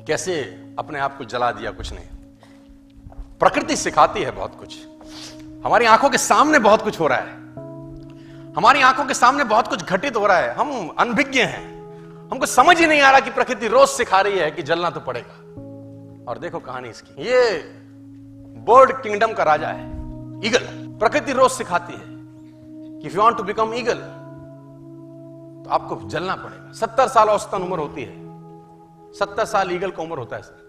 कैसे अपने आप को जला दिया कुछ नहीं। प्रकृति सिखाती है बहुत कुछ। हमारी आंखों के सामने बहुत कुछ हो रहा है, हमारी आंखों के सामने बहुत कुछ घटित हो रहा है, हम अनभिज्ञ हैं, हमको समझ ही नहीं आ रहा कि प्रकृति रोज सिखा रही है कि जलना तो पड़ेगा। और देखो कहानी इसकी, ये बर्ड किंगडम का राजा है ईगल। प्रकृति रोज सिखाती है कि if you want to become eagle तो आपको जलना पड़ेगा। 70 साल औसतन उम्र होती है, 70 साल ईगल का उम्र होता है सर।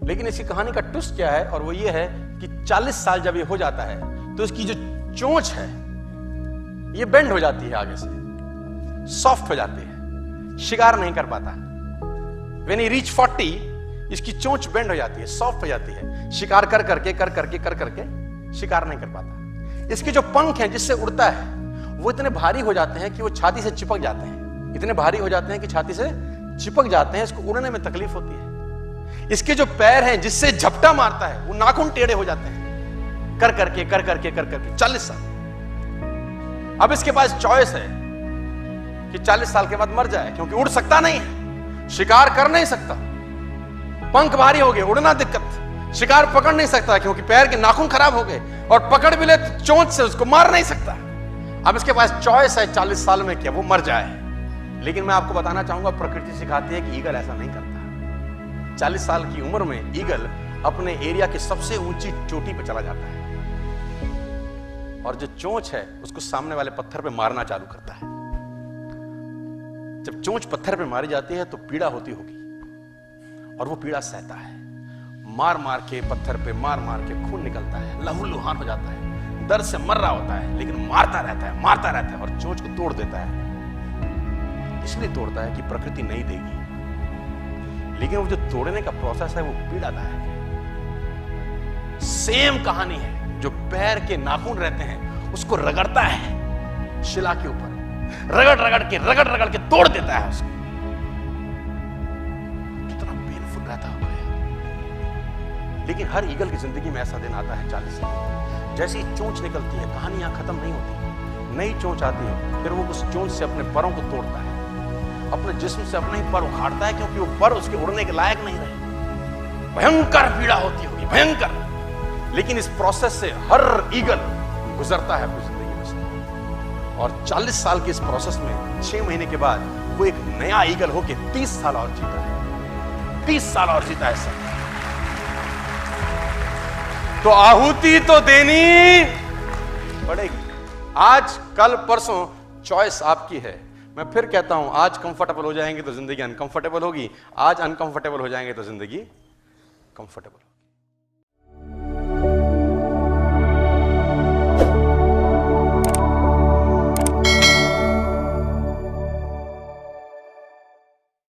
लेकिन इसकी कहानी का ट्विस्ट क्या है, और वो ये है कि 40 साल जब ये हो जाता है तो इसकी जो चोंच है ये बेंड हो जाती है, आगे से सॉफ्ट हो जाती है, शिकार नहीं कर पाता। When he reach 40 इसकी चोंच बेंड हो जाती है, सॉफ्ट हो जाती है, शिकार कर करके शिकार नहीं कर पाता। इसके जो पंख हैं जिससे उड़ता है वो इतने भारी हो जाते हैं कि वो छाती से चिपक जाते हैं, इतने भारी हो जाते हैं कि छाती से चिपक जाते हैं, इसको उड़ने में तकलीफ होती है। इसके जो पैर हैं जिससे झपटा मारता है वो नाखून टेढ़े हो जाते हैं, कर करके 40 साल। अब इसके पास चॉइस है कि 40 साल के बाद मर जाए, क्योंकि उड़ सकता नहीं है, शिकार कर नहीं सकता, पंख भारी हो गए, उड़ना दिक्कत, शिकार पकड़ नहीं सकता क्योंकि पैर के नाखून खराब हो गए, और पकड़ भी ले तो चोंच से उसको मार नहीं सकता। अब इसके पास चॉइस है 40 साल में क्या वो मर जाए। लेकिन मैं आपको बताना चाहूंगा, प्रकृति सिखाती है कि ईगल ऐसा नहीं करता। 40 साल की उम्र में ईगल अपने एरिया की सबसे ऊंची चोटी पर चला जाता है और जो चोंच है उसको सामने वाले पत्थर पे मारना चालू करता है। जब चोंच पत्थर पे मारी जाती है तो पीड़ा होती होगी, और वो पीड़ा सहता है, मार मार के पत्थर पे मार के खून निकलता है, लहूलुहान हो जाता है, दर्द से मर रहा होता है, लेकिन मारता रहता है और चोंच को तोड़ देता है। इसलिए तोड़ता है कि प्रकृति नहीं देगी, लेकिन वो जो तोड़ने का प्रोसेस है वो पीड़ादायक है। सेम कहानी है, जो पैर के नाखून रहते हैं उसको रगड़ता है शिला के ऊपर, रगड़ के तोड़ देता है उसको। कितना पेनफुल रहता होगा यार। लेकिन हर ईगल की जिंदगी में ऐसा दिन आता है 40 साल। जैसे ही चोंच निकलती है कहानी यहां खत्म नहीं होती, नई चोंच आती है, फिर वो उस चोंच से अपने परों को तोड़ता है, अपने जिस्म से अपने ही पर उखाड़ता है, क्योंकि वो पर उसके उड़ने के लायक नहीं रहे। भयंकर पीड़ा होती होगी, भयंकर। लेकिन इस प्रोसेस से हर ईगल गुजरता है अपनी जिंदगी में से। और 40 साल के इस प्रोसेस में 6 महीने के बाद वो एक नया ईगल होके 30 साल और जीता है, 30 साल और जीता है सर। तो आहुति तो देनी पड़ेगी। आज कल परसों चॉइस आपकी है। मैं फिर कहता हूं, आज कंफर्टेबल हो जाएंगे तो जिंदगी अनकंफर्टेबल होगी, आज अनकंफर्टेबल हो जाएंगे तो जिंदगी कंफर्टेबल।